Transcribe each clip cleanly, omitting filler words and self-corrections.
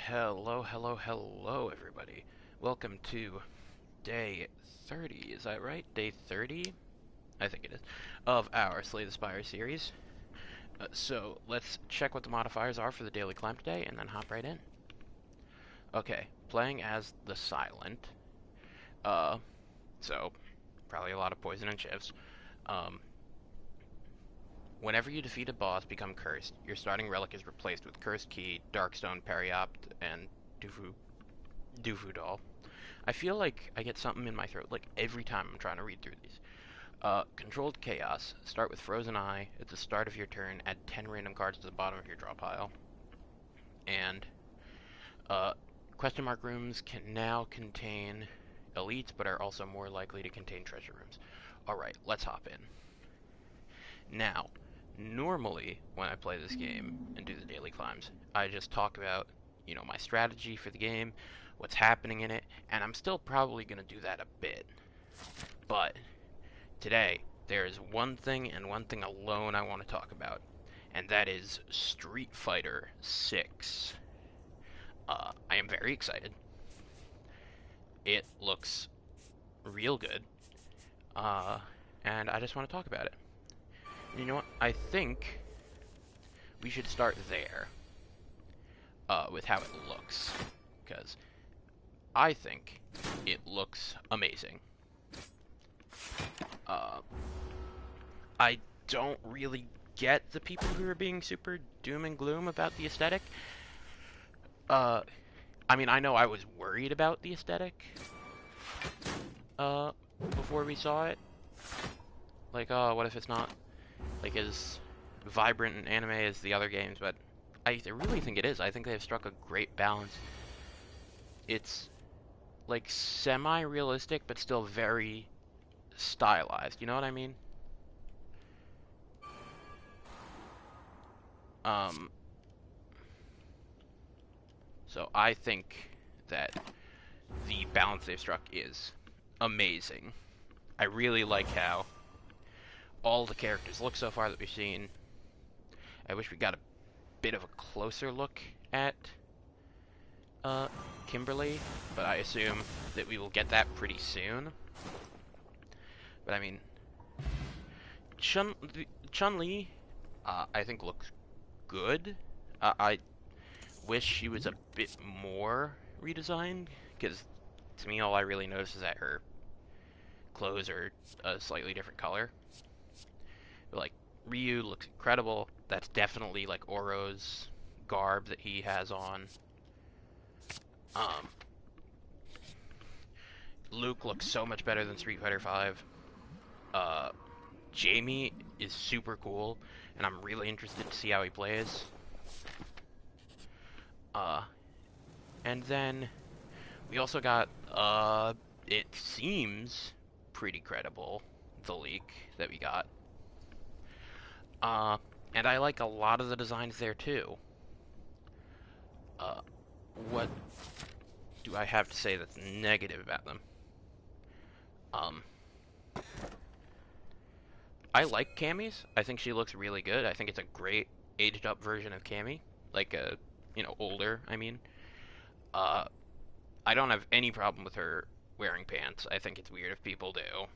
Hello, everybody. Welcome to day 30, is that right? Day 30? I think it is, of our Slay the Spire series. So, let's check what the modifiers are for the daily climb today, and then hop right in. Okay, playing as the Silent. Uh, so, probably a lot of poison and shifts. Um, Whenever you defeat a boss, become cursed. Your starting relic is replaced with Cursed Key, Darkstone, Periopt, and Dufu Doll. I feel like I get something in my throat like every time I'm trying to read through these. Controlled Chaos. Start with Frozen Eye. At the start of your turn, add 10 random cards to the bottom of your draw pile. And question mark rooms can now contain elites, but are also more likely to contain treasure rooms. Alright, let's hop in. Now, normally when I play this game and do the daily climbs, I just talk about, my strategy for the game, what's happening in it, and I'm still probably going to do that a bit. But today, there is one thing and one thing alone I want to talk about, and that is Street Fighter 6. I am very excited. It looks real good, and I just want to talk about it. You know what? I think we should start there, with how it looks, because I think it looks amazing. I don't really get the people who are being super doom and gloom about the aesthetic. I mean, I know I was worried about the aesthetic, before we saw it. Like, what if it's not, like, as vibrant and anime as the other games, but I really think it is. I think they've struck a great balance. It's, like, semi-realistic, but still very stylized, you know what I mean? So I think that the balance they've struck is amazing. I really like how all the characters look so far that we've seen. I wish we got a bit of a closer look at Kimberly, but I assume that we will get that pretty soon. But I mean, Chun-Li, I think looks good. I wish she was a bit more redesigned, because to me all I really notice is that her clothes are a slightly different color. But, like, Ryu looks incredible. That's definitely like Oro's garb that he has on. Luke looks so much better than Street Fighter V. Jamie is super cool, and I'm really interested to see how he plays. And then we also got, it seems pretty credible, the leak that we got. And I like a lot of the designs there too. What do I have to say that's negative about them? I like Cammy's. I think she looks really good. I think it's a great aged up version of Cammy. Like, older, I mean. I don't have any problem with her wearing pants. I think it's weird if people do.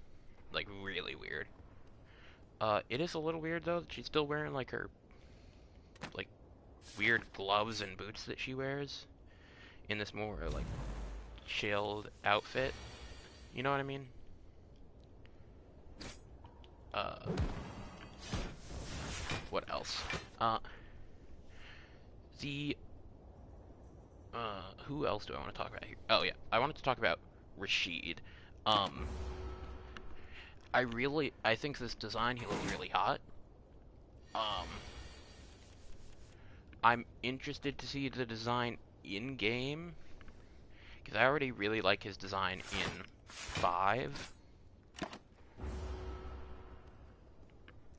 Like, really weird. It is a little weird, though, that she's still wearing, like, her, like, weird gloves and boots that she wears in this more, like, chilled outfit. You know what I mean? What else? Who else do I want to talk about here? Oh, yeah, I wanted to talk about Rashid. I think this design, he looks really hot. I'm interested to see the design in-game, because I already really like his design in 5.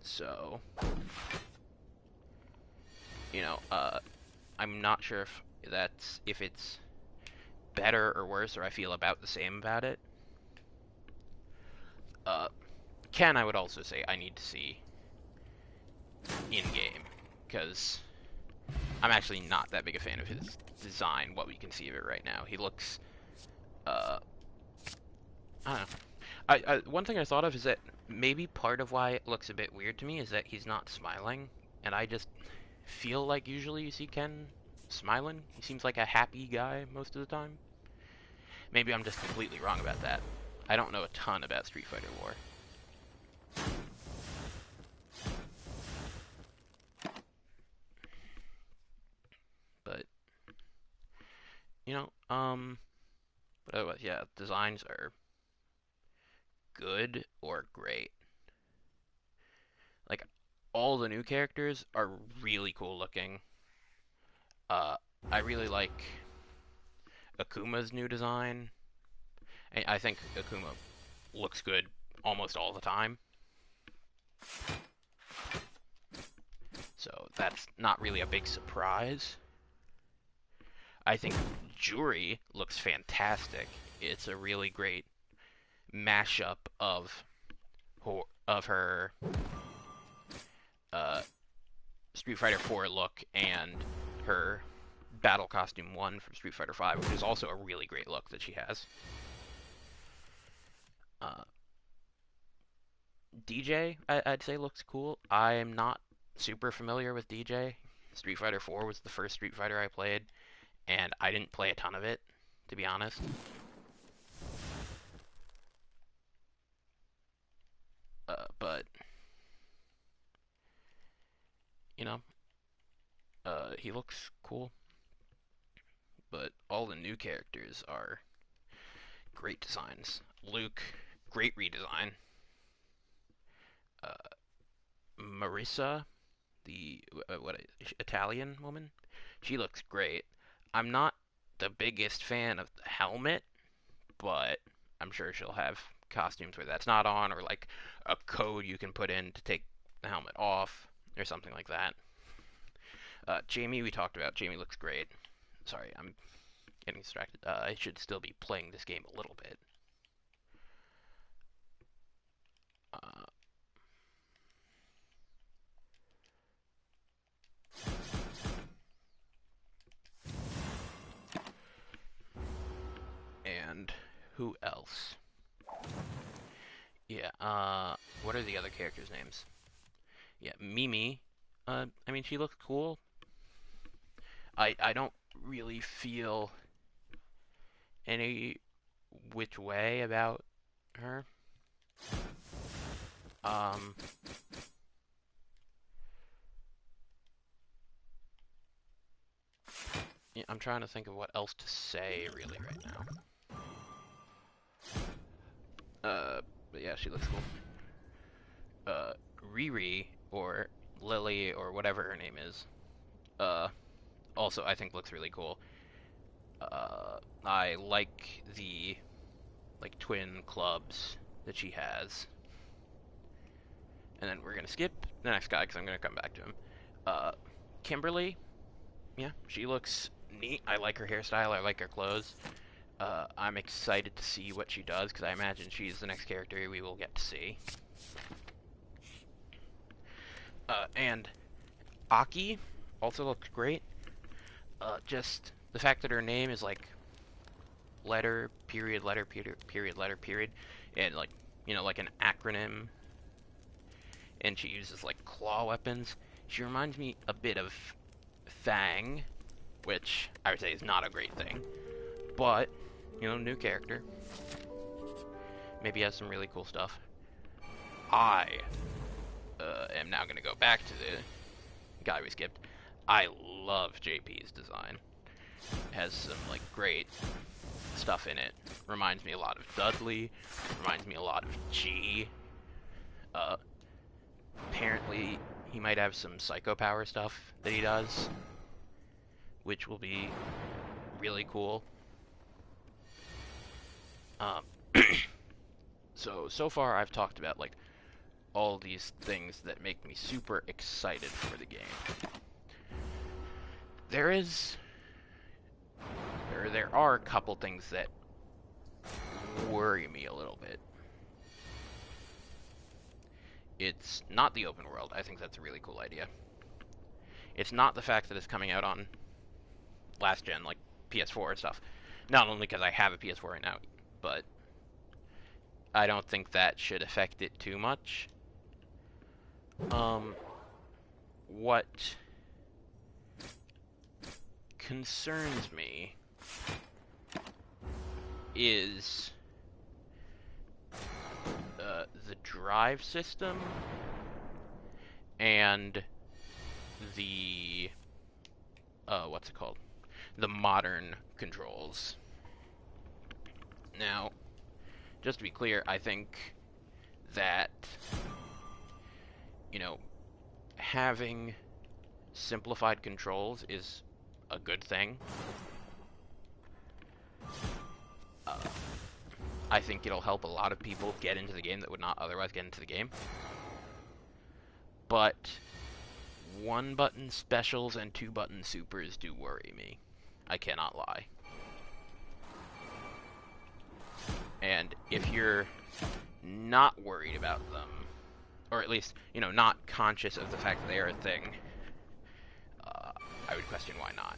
So, I'm not sure if it's better or worse, or I feel about the same about it. Ken, I would also say I need to see in-game, because I'm actually not that big a fan of his design, what we can see of it right now. He looks, I don't know. One thing I thought of is that maybe part of why it looks a bit weird to me is that he's not smiling, and I just feel like usually you see Ken smiling. He seems like a happy guy most of the time. Maybe I'm just completely wrong about that. I don't know a ton about Street Fighter lore. But, you know, but otherwise, yeah, designs are good or great. Like, all the new characters are really cool looking. Uh, I really like Akuma's new design. I think Akuma looks good almost all the time. So that's not really a big surprise. I think Juri looks fantastic. It's a really great mashup of her uh, Street Fighter 4 look and her Battle Costume 1 from Street Fighter 5, which is also a really great look that she has. Uh, DJ, I'd say looks cool. I'm not super familiar with DJ. Street Fighter 4 was the first Street Fighter I played, and I didn't play a ton of it, to be honest. But, you know, he looks cool. But all the new characters are great designs. Luke, great redesign. Uh, Marissa, the Italian woman, she looks great. I'm not the biggest fan of the helmet, but I'm sure she'll have costumes where that's not on, or like a code you can put in to take the helmet off, or something like that. Jamie, we talked about. Jamie looks great. Sorry, I'm getting distracted. I should still be playing this game a little bit. Uh, and who else? Yeah, what are the other characters' names? Yeah, Mimi. I mean, she looks cool. I don't really feel any which way about her. Um, yeah, I'm trying to think of what else to say really right now. But yeah, she looks cool. Riri or Lily or whatever her name is. Also I think looks really cool. I like the twin clubs that she has. And then we're gonna skip the next guy because I'm gonna come back to him. Uh, Kimberly, yeah, she looks neat. I like her hairstyle. I like her clothes. I'm excited to see what she does because I imagine she's the next character we will get to see. And Aki also looks great. Just the fact that her name is like letter period letter period period letter period, and like like an acronym, and she uses like claw weapons. She reminds me a bit of Fang, which I would say is not a great thing, but new character, maybe has some really cool stuff. I am now gonna go back to the guy we skipped. I love JP's design. It has some like great stuff in it. Reminds me a lot of Dudley. Reminds me a lot of G. Apparently he might have some psycho power stuff that he does, which will be really cool. Um, so far I've talked about like all these things that make me super excited for the game. There are a couple things that worry me a little bit. It's not the open world. I think that's a really cool idea. It's not the fact that it's coming out on last gen, like PS4 and stuff. Not only because I have a PS4 right now, but I don't think that should affect it too much. What concerns me is the drive system and the what's it called? The modern controls. Now, just to be clear, I think that, you know, having simplified controls is a good thing. I think it'll help a lot of people get into the game that would not otherwise get into the game. But one-button specials and two-button supers do worry me. I cannot lie. And if you're not worried about them, or at least, you know, not conscious of the fact that they are a thing, I would question why not.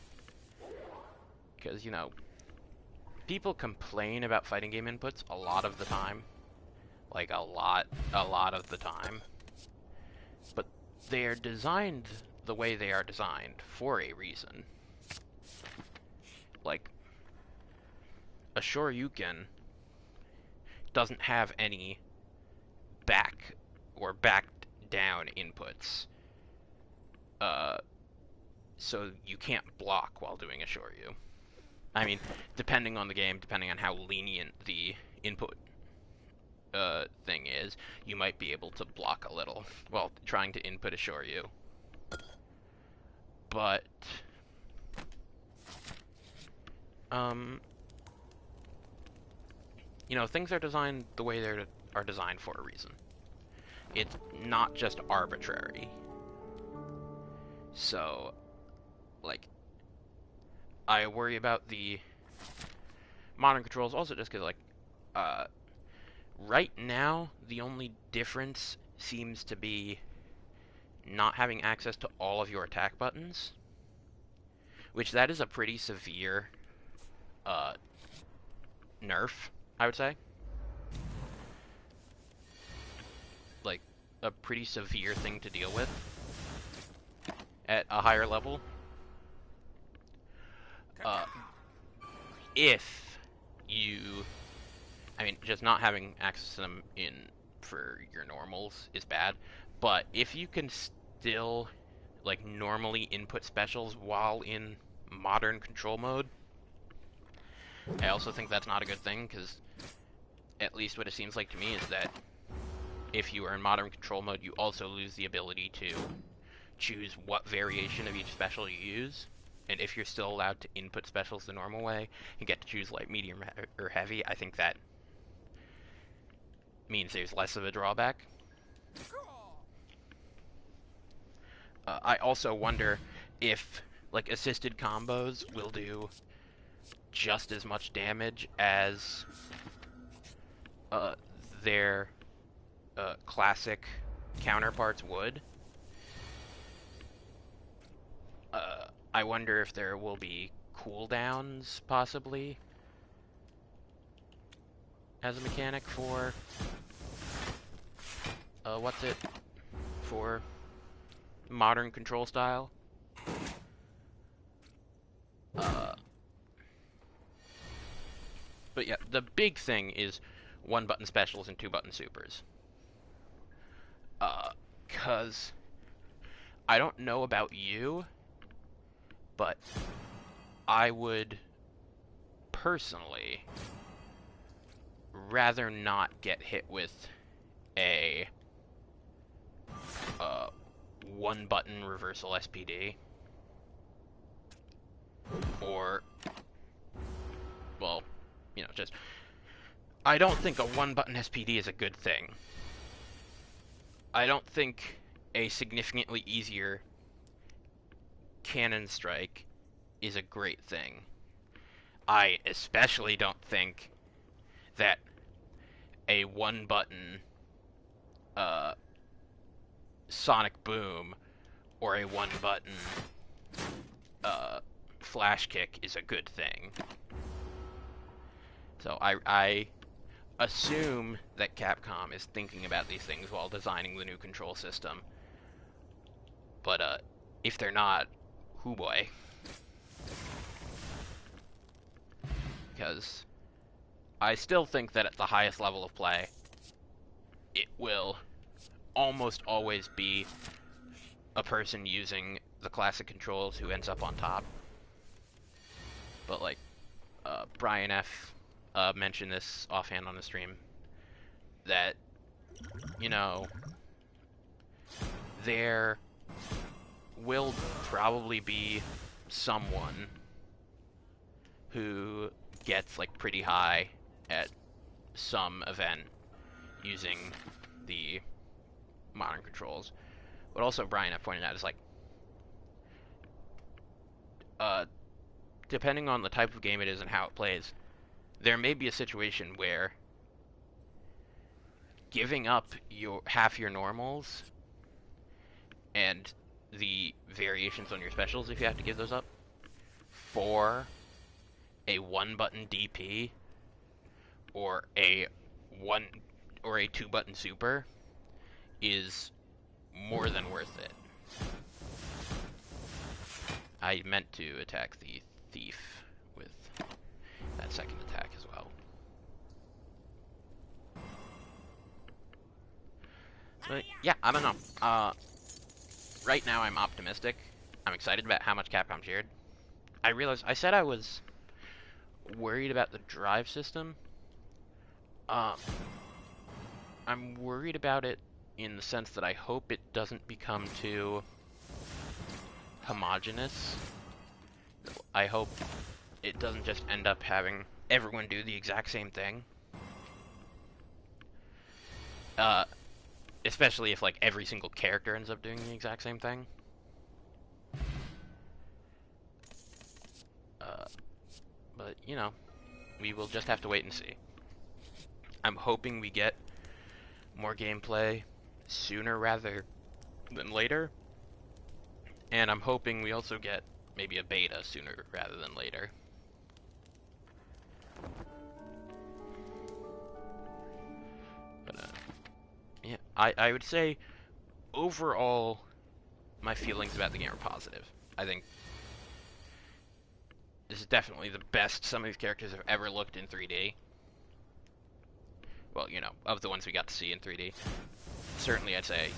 Because, you know, people complain about fighting game inputs a lot of the time. Like, a lot of the time. But they are designed the way they are designed for a reason. Like, a Shoryuken doesn't have any back or backed down inputs. So you can't block while doing a Shoryu. I mean, depending on the game, depending on how lenient the input thing is, you might be able to block a little while trying to input a Shoryu. But you know, things are designed the way they are designed for a reason. It's not just arbitrary. So, like, I worry about the modern controls also just because, like, right now, the only difference seems to be not having access to all of your attack buttons, which that is a pretty severe nerf, I would say. Like, a pretty severe thing to deal with at a higher level. If you, I mean, just not having access to them for your normals is bad, but if you can still, like, normally input specials while in modern control mode, I also think that's not a good thing, because at least what it seems like to me is that if you are in modern control mode, you also lose the ability to choose what variation of each special you use. And if you're still allowed to input specials the normal way and get to choose light, medium, or heavy, I think that means there's less of a drawback. I also wonder if, like, assisted combos will do just as much damage as their classic counterparts would. I wonder if there will be cooldowns, possibly, as a mechanic for, for modern control style. But yeah, the big thing is one-button specials and two-button supers. 'Cause I don't know about you, but I would personally rather not get hit with a one-button reversal SPD, or, well, you know, just, I don't think a one-button SPD is a good thing. I don't think a significantly easier cannon strike is a great thing. I especially don't think that a one-button Sonic Boom or a one-button flash kick is a good thing. So I assume that Capcom is thinking about these things while designing the new control system. But if they're not, hoo boy. Because I still think that at the highest level of play, it will almost always be a person using the classic controls who ends up on top. But like, Brian F. Mentioned this offhand on the stream, that, you know, there will probably be someone who gets like pretty high at some event using the modern controls. But also Brian F. pointed out is like, depending on the type of game it is and how it plays, there may be a situation where giving up half your normals and the variations on your specials, if you have to give those up, for a one-button DP or a two-button super is more than worth it. I meant to attack the thief with that second attack as well. But yeah, I don't know. Right now I'm optimistic. I'm excited about how much Capcom shared. I realized I said I was worried about the drive system. I'm worried about it in the sense that I hope it doesn't become too homogenous. I hope it doesn't just end up having everyone do the exact same thing. Especially if like every single character ends up doing the exact same thing. But you know, we will just have to wait and see. I'm hoping we get more gameplay sooner rather than later. And I'm hoping we also get maybe a beta sooner rather than later. But yeah, I would say overall my feelings about the game are positive. I think this is definitely the best some of these characters have ever looked in 3D. Well, you know, of the ones we got to see in 3D. Certainly I'd say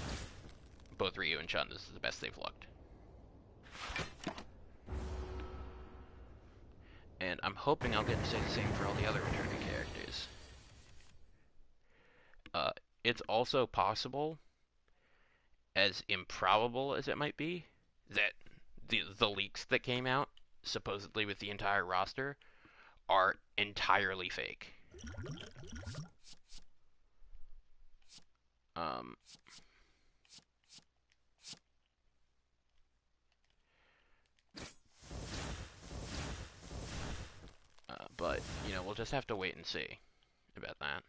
both Ryu and Chun, this is the best they've looked. And I'm hoping I'll get to say the same for all the other returning characters. It's also possible, as improbable as it might be, that the leaks that came out, supposedly with the entire roster, are entirely fake. But, you know, we'll just have to wait and see about that.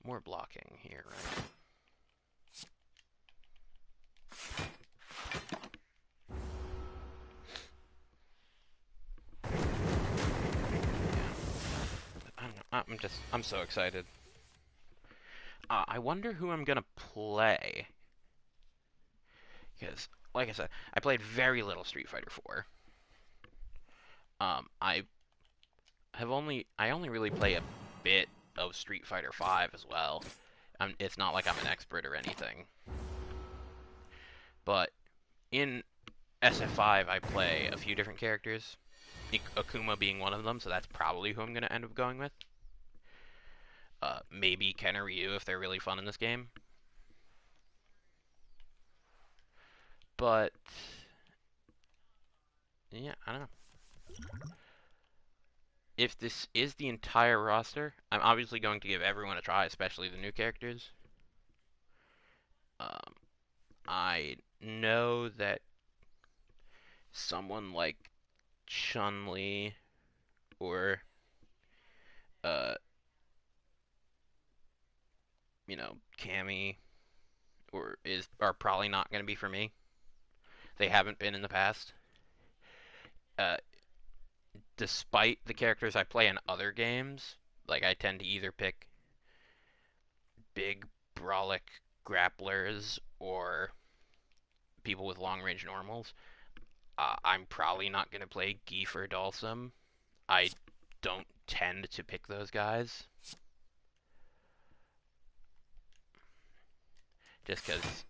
More blocking here, right? I don't know. I'm so excited. I wonder who I'm gonna play. Because, like I said, I played very little Street Fighter 4. I only really play a bit of Street Fighter 5 as well. It's not like I'm an expert or anything. But in SF5, I play a few different characters, Akuma being one of them, so that's probably who I'm going to end up going with. Maybe Ken or Ryu if they're really fun in this game. But, yeah, I don't know. If this is the entire roster, I'm obviously going to give everyone a try, especially the new characters. I know that someone like Chun-Li or uh, Cammy are probably not going to be for me. They haven't been in the past. Uh, Despite the characters I play in other games, like I tend to either pick big brolic grapplers or people with long range normals. I'm probably not going to play Geef or Dalsum. I don't tend to pick those guys. Just because,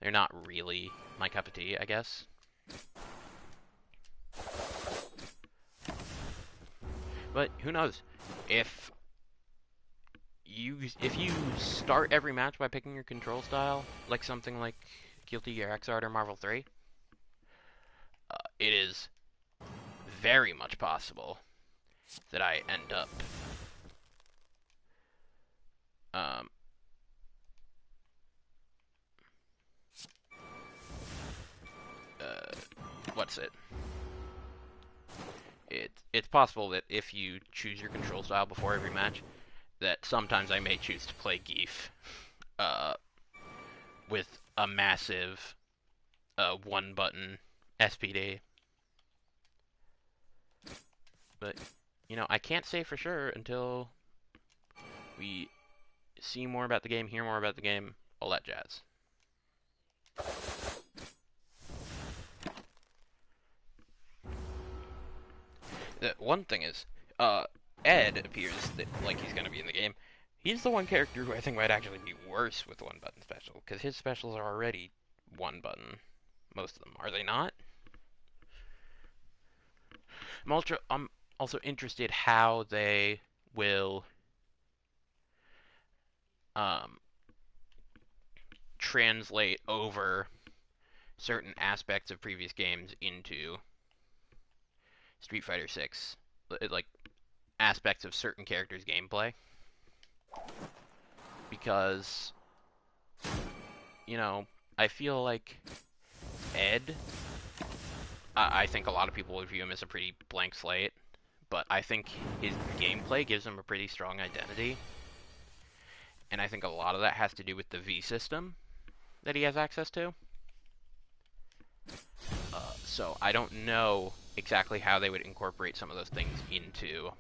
they're not really my cup of tea, I guess. But who knows? If you start every match by picking your control style, like something like Guilty Gear Xrd or Marvel 3, it is very much possible that I end up um, what's it? It's possible that if you choose your control style before every match, that sometimes I may choose to play Geef uh, with a massive one button SPD. But I can't say for sure until we see more about the game, hear more about the game, all that jazz. The one thing is, Ed appears like he's gonna be in the game. He's the one character who I think might actually be worse with one button special, because his specials are already one button. Most of them, are they not? I'm also interested how they will um, translate over certain aspects of previous games into Street Fighter 6, like aspects of certain characters' gameplay, because I feel like Ed, I think a lot of people would view him as a pretty blank slate, but I think his gameplay gives him a pretty strong identity, and I think a lot of that has to do with the V system that he has access to. So I don't know exactly how they would incorporate some of those things into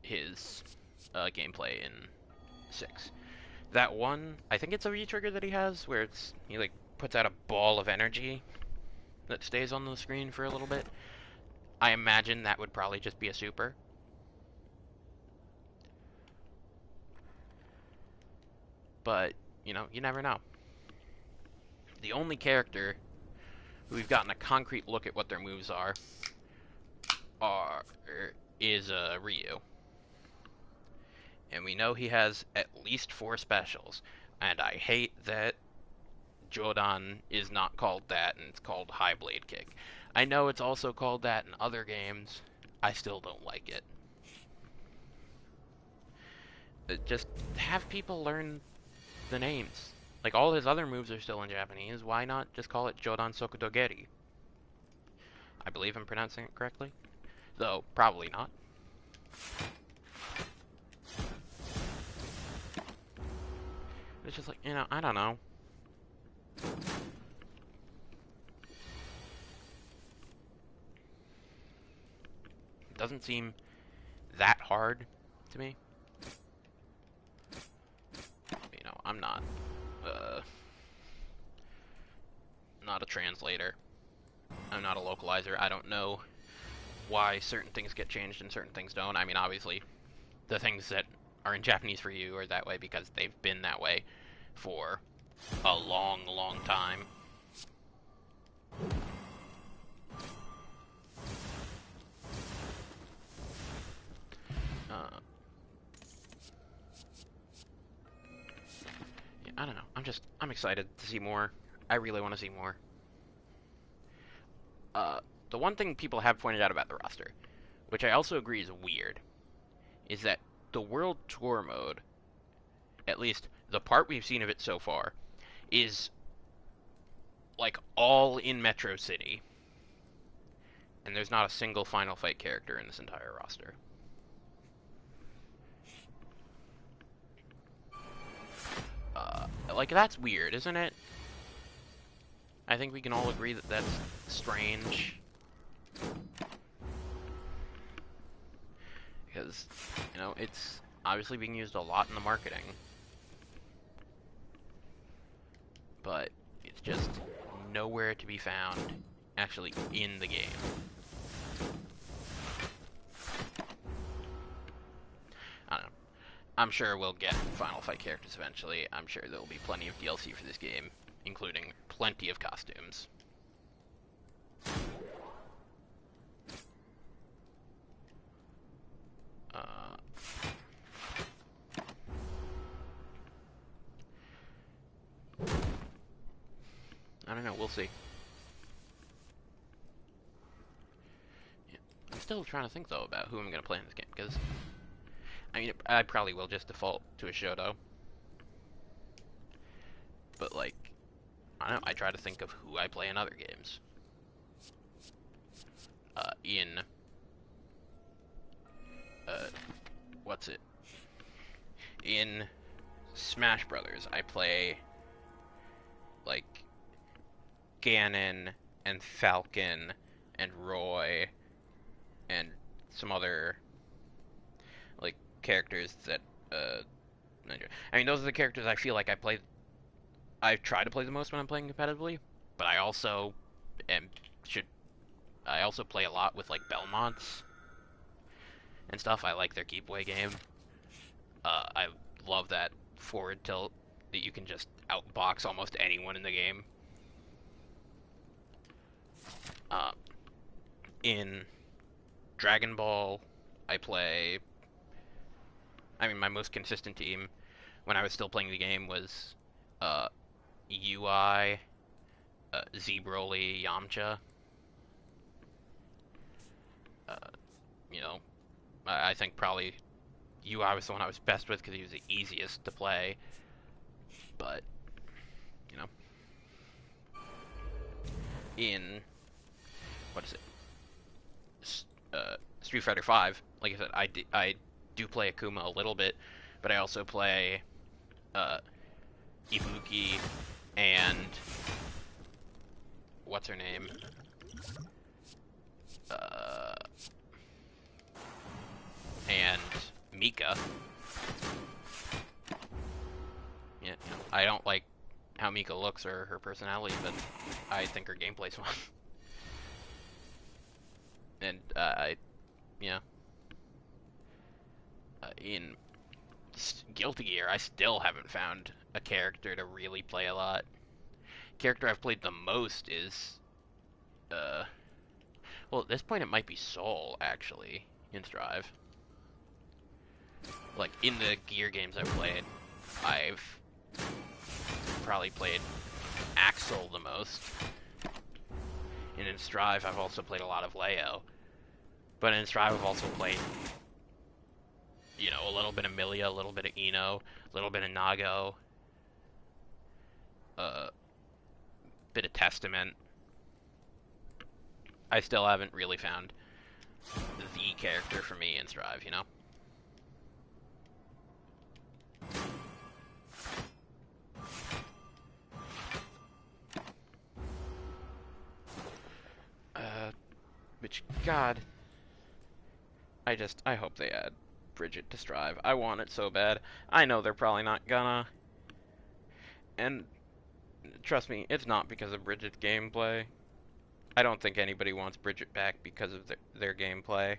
his gameplay in 6. That one, I think it's a V-trigger that he has, where he like puts out a ball of energy that stays on the screen for a little bit. I imagine that would probably just be a super. But, you never know. The only character who we've gotten a concrete look at what their moves is Ryu. And we know he has at least 4 specials. And I hate that Jodan is not called that and it's called High Blade Kick. I know it's also called that in other games. I still don't like it. Just have people learn the names. Like, all his other moves are still in Japanese. Why not just call it Jodan Sokudogeri? I believe I'm pronouncing it correctly. Though, probably not. It's just like, I don't know. It doesn't seem that hard to me. I'm not a translator. I'm not a localizer. I don't know why certain things get changed and certain things don't. I mean, obviously, the things that are in Japanese for you are that way because they've been that way for a long, long time. I don't know. I'm excited to see more. I really want to see more. The one thing people have pointed out about the roster, which I also agree is weird, is that the World Tour mode, at least the part we've seen of it so far, is like all in Metro City. and there's not a single Final Fight character in this entire roster. Like, that's weird, isn't it? I think we can all agree that that's strange. Because, you know, it's obviously being used a lot in the marketing. But it's just nowhere to be found actually in the game. I don't know. I'm sure we'll get Final Fight characters eventually. I'm sure there will be plenty of DLC for this game, including plenty of costumes. I don't know, we'll see. Yeah. I'm still trying to think, though, about who I'm going to play in this game, because, I mean, I probably will just default to a Shoto. But, like, I don't know, I try to think of who I play in other games. What's it? In Smash Brothers, I play, like, Ganon and Falcon and Roy and some other, like, characters that, I mean, those are the characters I feel like I try to play the most when I'm playing competitively, but I also I also play a lot with, like, Belmonts and stuff. I like their keep away game. I love that forward tilt that you can just outbox almost anyone in the game. In Dragon Ball, I mean, my most consistent team when I was still playing the game was UI, Z-Broly, Yamcha. You know, I think probably UI was the one I was best with because he was the easiest to play. But, you know, in, what is it? Street Fighter V, like I said, I do play Akuma a little bit, but I also play Ibuki and what's her name? And Mika. Yeah, I don't like how Mika looks or her personality, but I think her gameplay's fun. And in Guilty Gear, I still haven't found a character to really play a lot. Character I've played the most is, well, at this point it might be Soul, actually, in Strive. Like, in the Gear games I've played, I've probably played Axel the most. And in Strive, I've also played a lot of Leo. But in Strive, I've also played, you know, a little bit of Milia, a little bit of Ino, a little bit of Nago, bit of Testament. I still haven't really found the character for me in Strive, you know? Which, God, I hope they add Bridget to Strive. I want it so bad. I know they're probably not gonna. And, trust me, it's not because of Bridget's gameplay. I don't think anybody wants Bridget back because of their gameplay.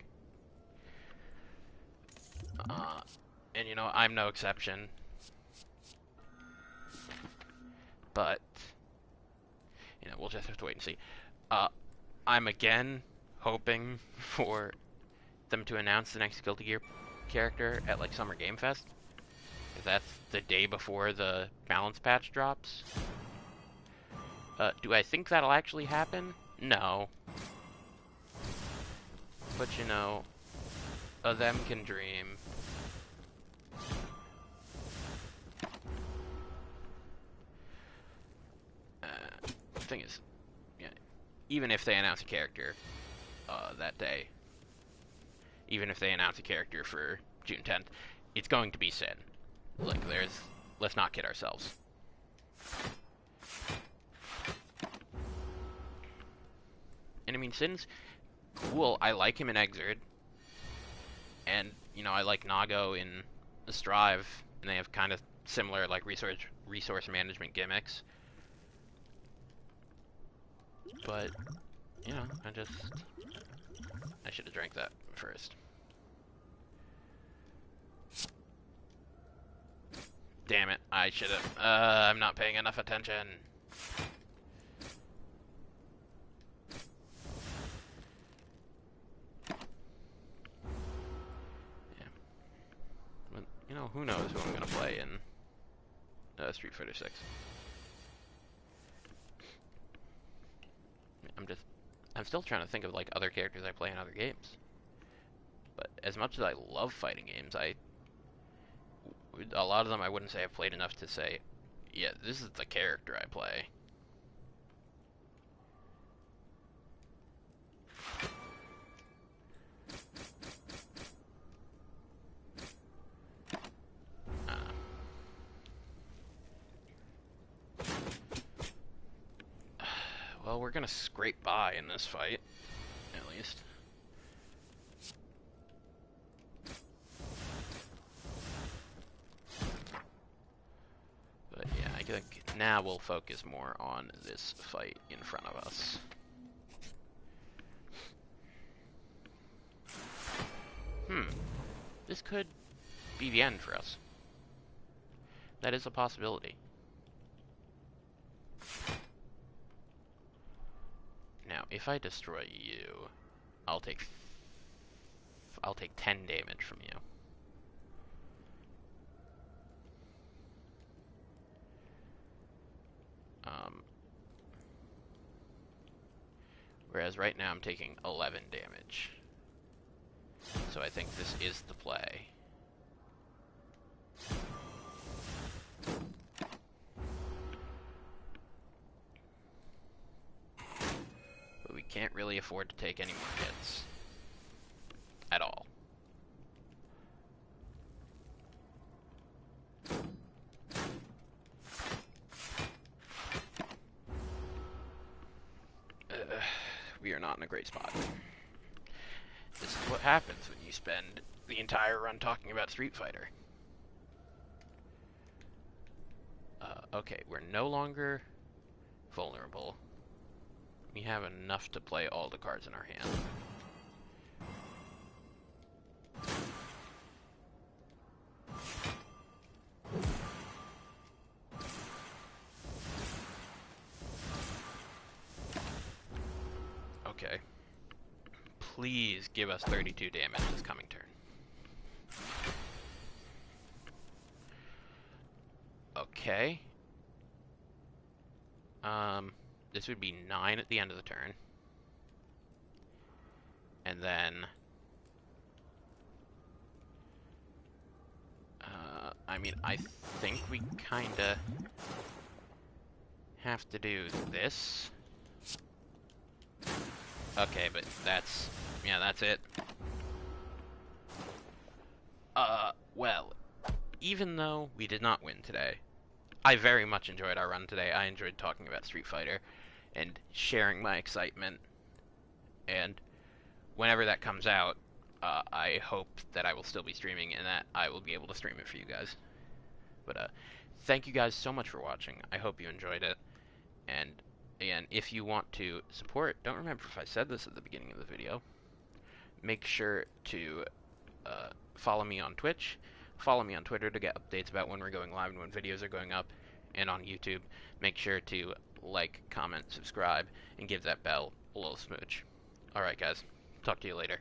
And, you know, I'm no exception. But, you know, we'll just have to wait and see. I'm again hoping for them to announce the next Guilty Gear character at, like, Summer Game Fest. Because that's the day before the balance patch drops. Do I think that'll actually happen? No. But, you know, them can dream. The thing is, yeah, even if they announce a character, that day. Even if they announce a character for June 10th, it's going to be Sin. Like, let's not kid ourselves. And I mean, Sin's cool. I like him in Exerd. And, you know, I like Nago in Strive, and they have kind of similar, like, resource management gimmicks. But, you know, I should have drank that first. Damn it, I should have. I'm not paying enough attention. Yeah. But, you know, who knows who I'm gonna play in Street Fighter 6. I'm still trying to think of, like, other characters I play in other games. But as much as I love fighting games, a lot of them I wouldn't say I've played enough to say, yeah, this is the character I play. Well, we're gonna scrape by in this fight, at least. But yeah, I think now we'll focus more on this fight in front of us. This could be the end for us. That is a possibility. Now, if I destroy you, I'll take 10 damage from you. Whereas right now I'm taking 11 damage. So I think this is the play. But we can't really afford to take any more hits. At all. We are not in a great spot. This is what happens when you spend the entire run talking about Street Fighter. Okay, we're no longer vulnerable. We have enough to play all the cards in our hand. Okay. Please give us 32 damage this coming turn. Okay. This would be 9 at the end of the turn. And then... I mean, I think we kinda have to do this. Okay, but that's... yeah, that's it. Well, even though we did not win today, I very much enjoyed our run today. I enjoyed talking about Street Fighter and sharing my excitement. And whenever that comes out, I hope that I will still be streaming and that I will be able to stream it for you guys. But thank you guys so much for watching. I hope you enjoyed it. And again, if you want to support, don't remember if I said this at the beginning of the video, make sure to follow me on Twitch, follow me on Twitter to get updates about when we're going live and when videos are going up, and on YouTube, make sure to like, comment, subscribe, and give that bell a little smooch. Alright guys, talk to you later.